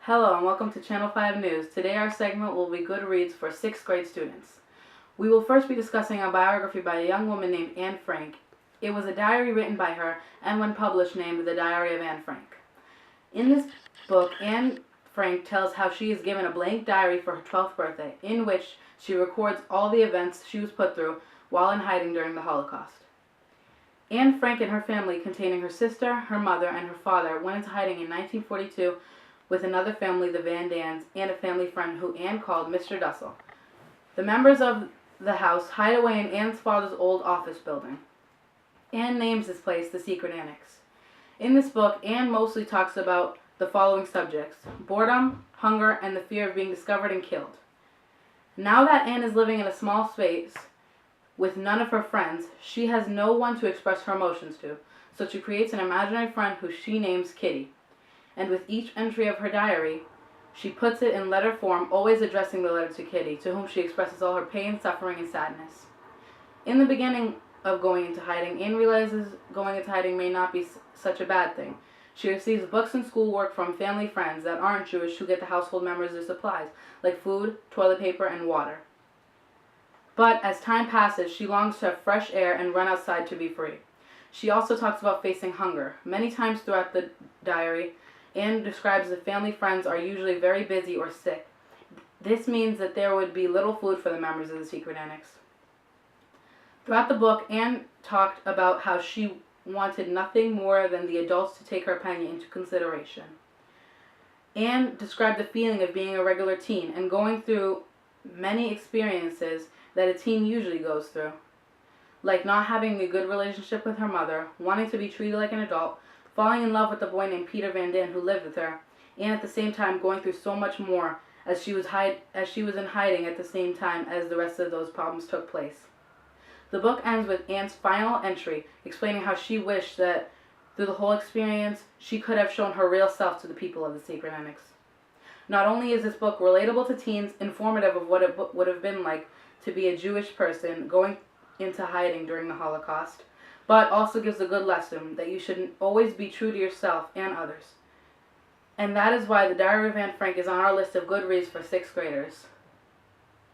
Hello and welcome to Channel 5 News. Today our segment will be Good Reads for 6th grade students. We will first be discussing a biography by a young woman named Anne Frank. It was a diary written by her and when published named The Diary of Anne Frank. In this book, Anne Frank tells how she is given a blank diary for her 12th birthday in which she records all the events she was put through while in hiding during the Holocaust. Anne Frank and her family, containing her sister, her mother, and her father, went into hiding in 1942 with another family, the Van Dans, and a family friend who Anne called Mr. Dussel. The members of the house hide away in Anne's father's old office building. Anne names this place the Secret Annex. In this book, Anne mostly talks about the following subjects: boredom, hunger, and the fear of being discovered and killed. Now that Anne is living in a small space with none of her friends, she has no one to express her emotions to, so she creates an imaginary friend who she names Kitty. And with each entry of her diary, she puts it in letter form, always addressing the letter to Kitty, to whom she expresses all her pain, suffering, and sadness. In the beginning of going into hiding, Anne realizes going into hiding may not be such a bad thing. She receives books and schoolwork from family friends that aren't Jewish who get the household members their supplies, like food, toilet paper, and water. But as time passes, she longs to have fresh air and run outside to be free. She also talks about facing hunger. Many times throughout the diary, Anne describes the family friends are usually very busy or sick. This means that there would be little food for the members of the Secret Annex. Throughout the book, Anne talked about how she wanted nothing more than the adults to take her opinion into consideration. Anne described the feeling of being a regular teen and going through many experiences that a teen usually goes through, like not having a good relationship with her mother, wanting to be treated like an adult, falling in love with a boy named Peter Van Daan who lived with her, and at the same time going through so much more as she was in hiding at the same time as the rest of those problems took place. The book ends with Anne's final entry explaining how she wished that through the whole experience she could have shown her real self to the people of the Secret Annex. Not only is this book relatable to teens, informative of what it would have been like to be a Jewish person going into hiding during the Holocaust, but also gives a good lesson that you should always be true to yourself and others. And that is why The Diary of Anne Frank is on our list of good reads for 6th graders.